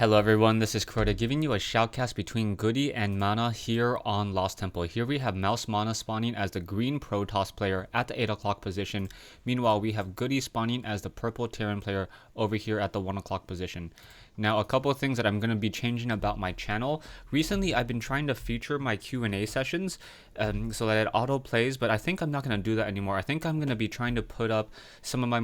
Hello everyone, this is Crota giving you a shoutcast between GoOdy and MaNa here on Lost Temple. Here we have MaNa spawning as the green Protoss player at the 8 o'clock position. Meanwhile, we have GoOdy spawning as the purple Terran player over here at the 1 o'clock position. Now, a couple of things that I'm going to be changing about my channel. Recently, I've been trying to feature my Q&A sessions so that it auto plays, but I think I'm not going to do that anymore. I think I'm going to be trying to put up some of my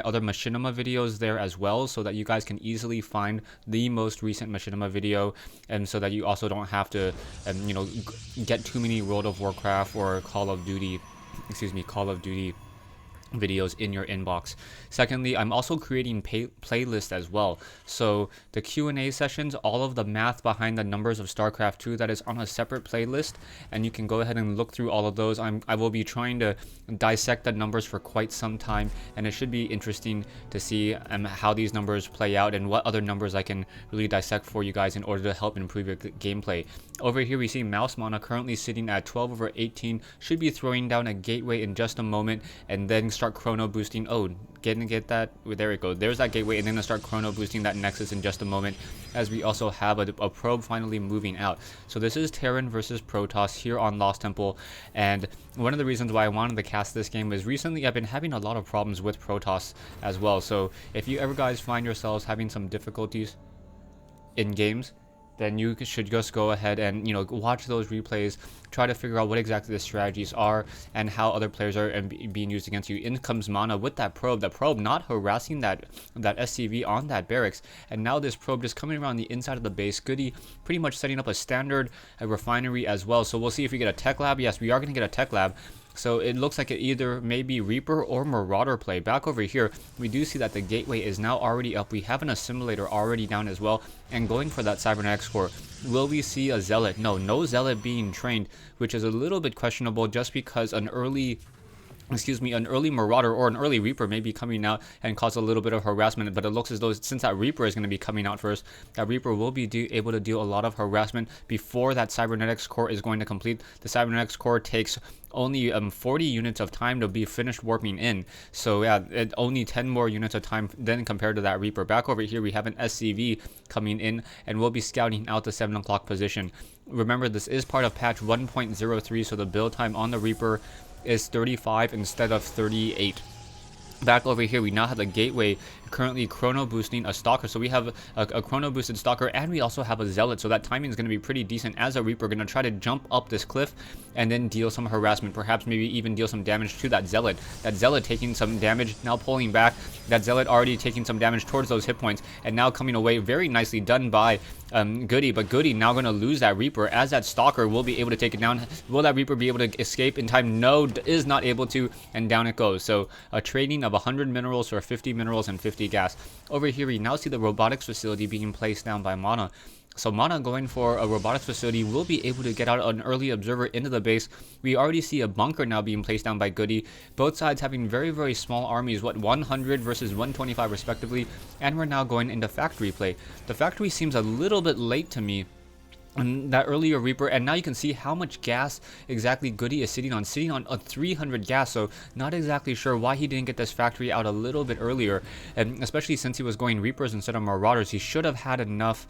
other machinima videos there as well, so that you guys can easily find the most recent machinima video, and so that you also don't have to get too many World of Warcraft or Call of Duty videos in your inbox. Secondly, I'm also creating playlists as well. So the Q&A sessions, all of the math behind the numbers of StarCraft 2, that is on a separate playlist, and you can go ahead and look through all of those. I will be trying to dissect the numbers for quite some time, and it should be interesting to see how these numbers play out and what other numbers I can really dissect for you guys in order to help improve your gameplay. Over here we see MaNa currently sitting at 12/18, should be throwing down a gateway in just a moment, and then start chrono boosting. Oh, get that, there it goes, there's that gateway, and then start chrono boosting that nexus in just a moment, as we also have a probe finally moving out. So this is Terran versus Protoss here on Lost Temple, and one of the reasons why I wanted to cast this game is recently I've been having a lot of problems with Protoss as well. So if you ever guys find yourselves having some difficulties in games, then you should just go ahead and watch those replays, try to figure out what exactly the strategies are and how other players are being used against you. In comes MaNa with that probe not harassing that SCV on that barracks, and now this probe just coming around the inside of the base. GoOdy pretty much setting up a standard refinery as well. So we'll see if we get a tech lab. Yes, we are going to get a tech lab. So it looks like it either may be Reaper or Marauder play. Back over here, we do see that the gateway is now already up. We have an assimilator already down as well, and going for that cybernetics core. Will we see a zealot? No zealot being trained, which is a little bit questionable, just because an early Marauder or an early Reaper may be coming out and cause a little bit of harassment. But it looks as though, since that Reaper is going to be coming out first, that Reaper will be able to deal a lot of harassment before that cybernetics core is going to complete. The cybernetics core takes only 40 units of time to be finished warping in. So yeah, only 10 more units of time then compared to that Reaper. Back over here we have an SCV coming in, and we'll be scouting out the 7 o'clock position. Remember, this is part of patch 1.03, so the build time on the Reaper is 35 instead of 38. Back over here we now have the gateway currently chrono boosting a stalker. So we have a chrono boosted stalker, and we also have a zealot, so that timing is going to be pretty decent, as a Reaper going to try to jump up this cliff and then deal some harassment, perhaps maybe even deal some damage to that zealot. That zealot taking some damage, now pulling back. That zealot already taking some damage towards those hit points, and now coming away. Very nicely done by GoOdy, but GoOdy now going to lose that Reaper, as that stalker will be able to take it down. Will that Reaper be able to escape in time? No, is not able to, and down it goes. So a trading of 100 minerals for 50 minerals and 50 gas. Over here we now see the robotics facility being placed down by MaNa. So MaNa going for a robotics facility will be able to get out an early observer into the base. We already see a bunker now being placed down by GoOdy. Both sides having very, very small armies, 100 versus 125 respectively. And we're now going into factory play. The factory seems a little bit late to me. And that earlier Reaper, and now you can see how much gas exactly GoOdy is sitting on a 300 gas. So not exactly sure why he didn't get this factory out a little bit earlier, and especially since he was going Reapers instead of Marauders. He should have had enough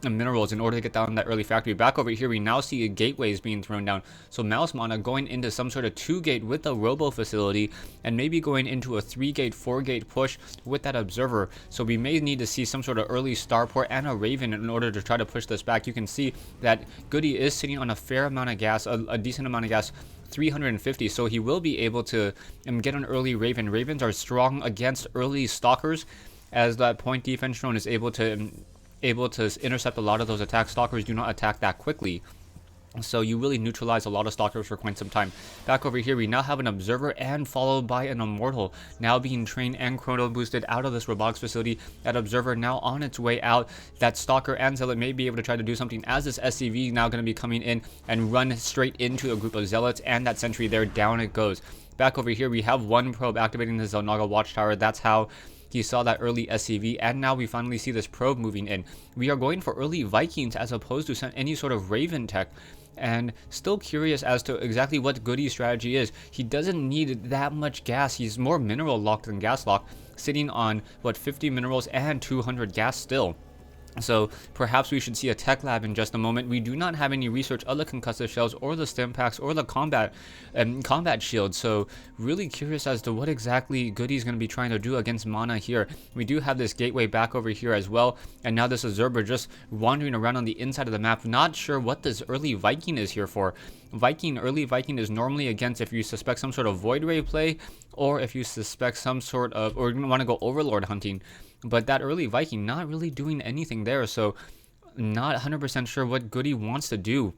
minerals in order to get down that early factory. Back over here we now see gateways being thrown down. So MaNa going into some sort of 2-gate with the robo facility, and maybe going into a 3-gate 4-gate push with that observer. So we may need to see some sort of early starport and a Raven in order to try to push this back. You can see that GoOdy is sitting on a fair amount of gas, a decent amount of gas, 350, so he will be able to get an early Raven. Ravens are strong against early stalkers, as that point defense drone is able to intercept a lot of those attacks. Stalkers do not attack that quickly, so you really neutralize a lot of stalkers for quite some time. Back over here we now have an observer, and followed by an immortal now being trained and chrono boosted out of this robotics facility. That observer now on its way out. That stalker and zealot may be able to try to do something, as this SCV now going to be coming in and run straight into a group of zealots, and that sentry there, down it goes. Back over here we have one probe activating the Zelnaga watchtower. That's how he saw that early SCV, and now we finally see this probe moving in. We are going for early Vikings as opposed to any sort of Raven tech. and still curious as to exactly what GoOdy's strategy is. He doesn't need that much gas. He's more mineral locked than gas locked. sitting on what, 50 minerals and 200 gas still. So perhaps we should see a tech lab in just a moment. We do not have any research of the concussive shells or the stim packs or the combat shield. So really curious as to what exactly GoOdy is going to be trying to do against MaNa here. We do have this gateway back over here as well. And now this observer just wandering around on the inside of the map. Not sure what this early Viking is here for. Early Viking is normally against if you suspect some sort of Void Ray play, or if you suspect some sort of, or you want to go Overlord hunting. But that early Viking not really doing anything there, so not 100% sure what GoOdy wants to do.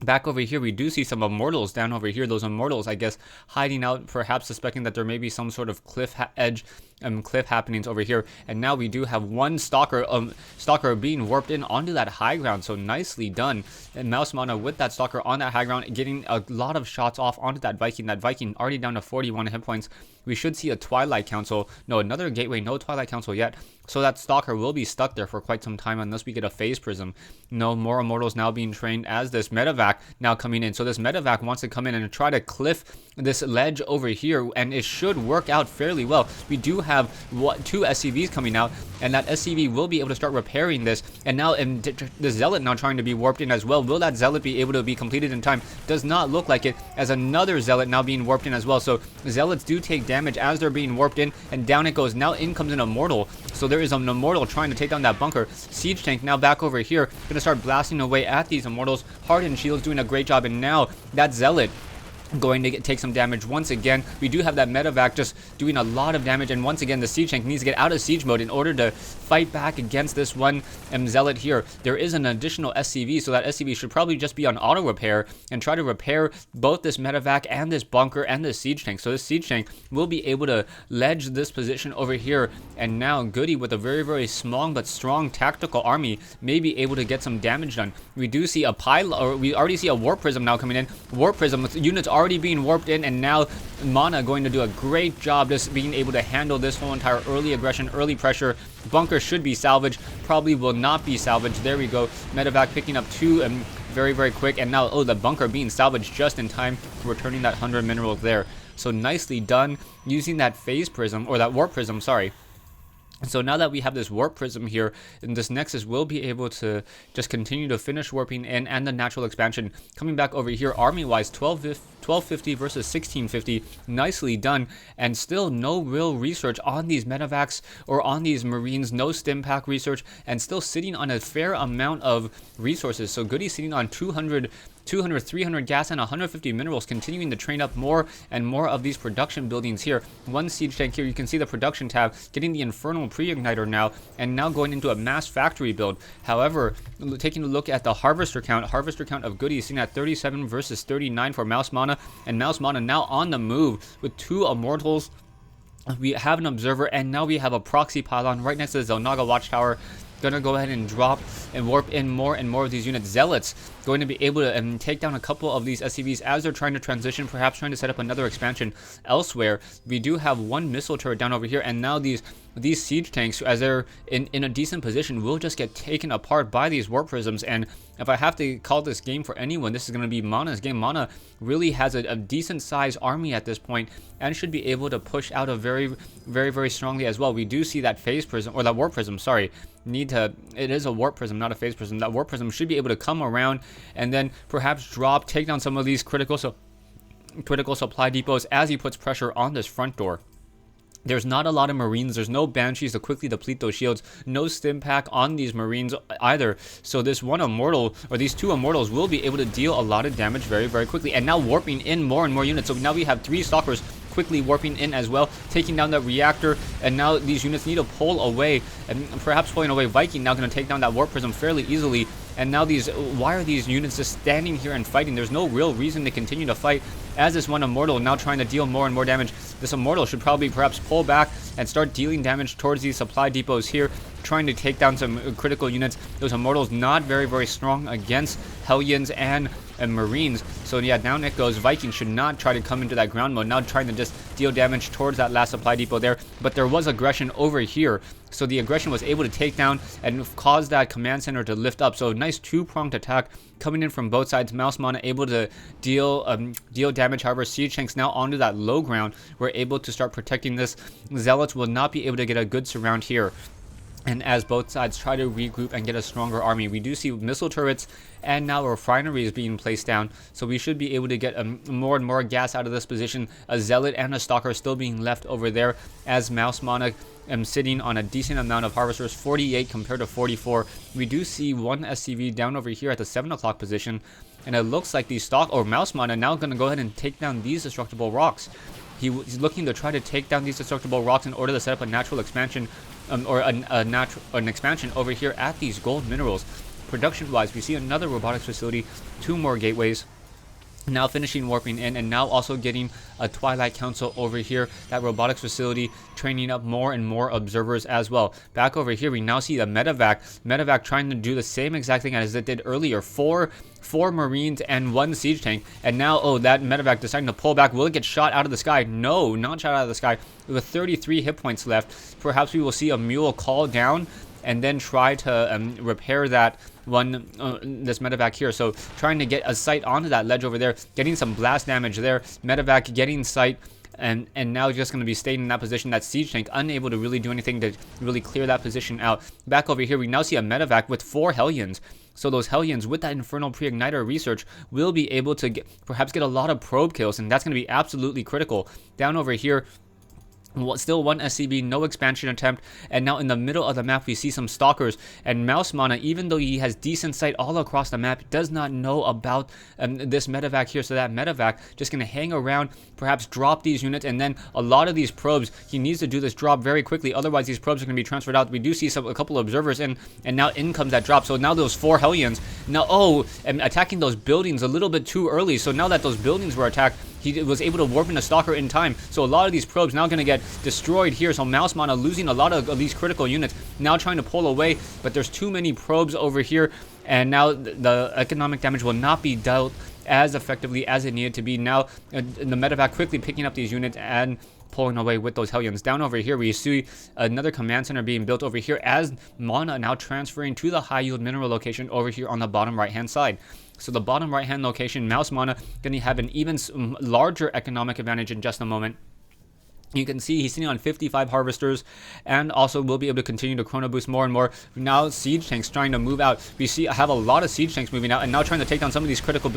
Back over here, we do see some Immortals down over here. Those Immortals, I guess, hiding out, perhaps suspecting that there may be some sort of cliff happenings over here. And now we do have one Stalker being warped in onto that high ground. So nicely done. And MaNa with that Stalker on that high ground, getting a lot of shots off onto that Viking. That Viking already down to 41 hit points. We should see a Twilight Council. No, another Gateway. No Twilight Council yet. So that Stalker will be stuck there for quite some time unless we get a Phase Prism. No more Immortals now being trained as this Medevac now coming in. So this Medevac wants to come in and try to cliff this ledge over here, and it should work out fairly well. We do have two SCVs coming out, and that SCV will be able to start repairing this. And now the Zealot now trying to be warped in as well. Will that Zealot be able to be completed in time? Does not look like it, as another Zealot now being warped in as well. So Zealots do take damage as they're being warped in, and down it goes. Now in comes an Immortal. So there is an Immortal trying to take down that bunker. Siege Tank now back over here, gonna start blasting away at these Immortals. Hardened Shields doing a great job, and now that Zealot going to take some damage once again. We do have that Medevac just doing a lot of damage, and once again the Siege Tank needs to get out of siege mode in order to fight back against this one Zealot here. There is an additional SCV, so that SCV should probably just be on auto repair and try to repair both this Medevac and this bunker and this Siege Tank. So this Siege Tank will be able to ledge this position over here, and now GoOdy with a very, very small but strong tactical army may be able to get some damage done. We do see a pile, or we already see a Warp Prism now coming in. Warp Prism with units already being warped in, and now MaNa going to do a great job just being able to handle this whole entire early aggression, early pressure. Bunker should be salvaged, probably will not be salvaged. There we go. Medevac picking up two very, very quick, and now, oh, the bunker being salvaged just in time, returning that 100 minerals there. So nicely done using that Phase Prism, or that Warp Prism, sorry. So now that we have this Warp Prism here, and this Nexus will be able to just continue to finish warping in, and the natural expansion coming back over here army-wise, 1250 versus 1650, nicely done, and still no real research on these Medevacs or on these Marines, no stim pack research, and still sitting on a fair amount of resources. So GoOdy sitting on 200, 300 gas and 150 minerals, continuing to train up more and more of these production buildings here. One Siege Tank here, you can see the production tab, getting the Infernal Pre-Igniter now, and now going into a mass factory build. However, taking a look at the Harvester count of GoOdy is seen at 37 versus 39 for MaNa, and MaNa now on the move with two Immortals. We have an Observer, and now we have a Proxy Pylon right next to the Zelnaga Watchtower. Gonna go ahead and drop and warp in more and more of these units. Zealots going to be able to take down a couple of these SCVs as they're trying to transition, perhaps trying to set up another expansion elsewhere. We do have one missile turret down over here, and now these siege tanks, as they're in a decent position, will just get taken apart by these Warp Prisms. And if I have to call this game for anyone, this is going to be MaNa's game. MaNa really has a decent sized army at this point, and should be able to push out a very, very, very strongly as well. We do see that Phase Prism, or that Warp Prism, sorry, it is a Warp Prism, not a Phase Prism. That Warp Prism should be able to come around and then perhaps take down some of these critical supply depots as he puts pressure on this front door. There's not a lot of Marines. There's no Banshees to quickly deplete those shields. No stim pack on these Marines either. So this one Immortal, or these two Immortals, will be able to deal a lot of damage very, very quickly. And now warping in more and more units. So now we have three Stalkers quickly warping in as well, taking down that reactor. And now these units need to pull away, and perhaps pulling away. Viking now going to take down that Warp Prism fairly easily. And now why are these units just standing here and fighting? There's no real reason to continue to fight, as this one Immortal now trying to deal more and more damage. This Immortal should probably perhaps pull back and start dealing damage towards these supply depots here, trying to take down some critical units. Those Immortals not very, very strong against Hellions and Marines. So yeah, down it goes. Vikings should not try to come into that ground mode, now trying to just deal damage towards that last supply depot there. But there was aggression over here, so the aggression was able to take down and cause that command center to lift up. So nice two-pronged attack coming in from both sides. MaNa able to deal damage. However, siege tanks now onto that low ground were able to start protecting this. Zealots will not be able to get a good surround here. And as both sides try to regroup and get a stronger army, we do see missile turrets and now refineries being placed down. So we should be able to get more and more gas out of this position. A zealot and a stalker still being left over there, as MaNa sitting on a decent amount of harvesters, 48 compared to 44. We do see one SCV down over here at the 7 o'clock position, and it looks like the MaNa now going to go ahead and take down these destructible rocks. He's looking to try to take down these destructible rocks in order to set up a natural expansion, or an expansion over here at these gold minerals. Production-wise, we see another robotics facility, 2 more gateways. Now finishing warping in, and now also getting a Twilight Council over here, that robotics facility, training up more and more observers as well. Back over here, we now see the medevac trying to do the same exact thing as it did earlier. Four Marines and 1 siege tank, and now, oh, that medevac deciding to pull back. Will it get shot out of the sky? No, not shot out of the sky. With 33 hit points left, perhaps we will see a mule call down and then try to repair that one, this medevac here. So trying to get a sight onto that ledge over there, getting some blast damage there. Medevac getting sight, and now just going to be staying in that position. That siege tank unable to really do anything to really clear that position out. Back over here, we now see a medevac with 4 Hellions. So those Hellions with that Infernal Pre-Igniter research will be able to perhaps get a lot of probe kills, and that's going to be absolutely critical. Down over here, still 1 SCV, no expansion attempt, and now in the middle of the map we see some stalkers, and MaNa, even though he has decent sight all across the map, does not know about this medevac here. So that medevac just going to hang around, perhaps drop these units, and then a lot of these probes, he needs to do this drop very quickly, otherwise these probes are going to be transferred out. We do see a couple of observers in, and now in comes that drop. So now those 4 Hellions, now and attacking those buildings a little bit too early. So now that those buildings were attacked, he was able to warp in a stalker in time. So a lot of these probes now going to get destroyed here. So MaNa losing a lot of these critical units, now trying to pull away, but there's too many probes over here, and now the economic damage will not be dealt as effectively as it needed to be. Now the medevac quickly picking up these units and pulling away with those Hellions. Down over here, we see another command center being built over here, as MaNa now transferring to the high yield mineral location over here on the bottom right hand side. So the bottom right hand location, MaNa going to have an even larger economic advantage in just a moment. You can see he's sitting on 55 harvesters, and also will be able to continue to chrono boost more and more. Now siege tanks trying to move out. We see I have a lot of siege tanks moving out, and now trying to take down some of these critical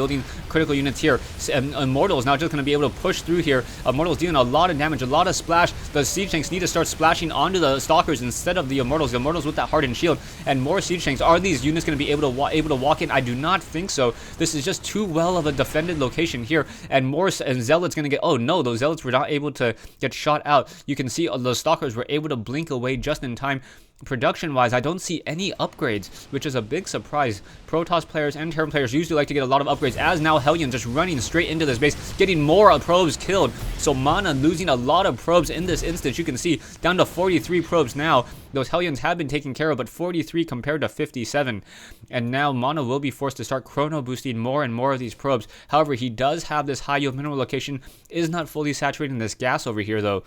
units here. Immortals now just going to be able to push through here. Immortals dealing a lot of damage, a lot of splash. The siege tanks need to start splashing onto the stalkers instead of the Immortals. The Immortals with that hardened shield, and more siege tanks. Are these units going to be able to walk in? I do not think so. This is just too well of a defended location here, and more zealots going to get. Oh no, those zealots were not able to get shot out. You can see the stalkers were able to blink away just in time. Production wise, I don't see any upgrades, which is a big surprise. Protoss players and Terran players usually like to get a lot of upgrades, as now Hellion just running straight into this base, getting more probes killed. So MaNa losing a lot of probes in this instance. You can see down to 43 probes now. Those Hellions have been taken care of, but 43 compared to 57. And now MaNa will be forced to start chrono boosting more and more of these probes. However, he does have this high yield mineral location, is not fully saturating this gas over here though.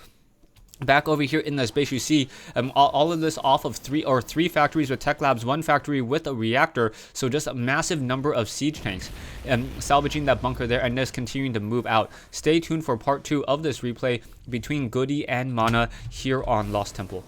Back over here in this base, you see all of this off of three factories with tech labs, 1 factory with a reactor. So just a massive number of siege tanks, salvaging that bunker there, and just continuing to move out. Stay tuned for part 2 of this replay between GoOdy and MaNa here on Lost Temple.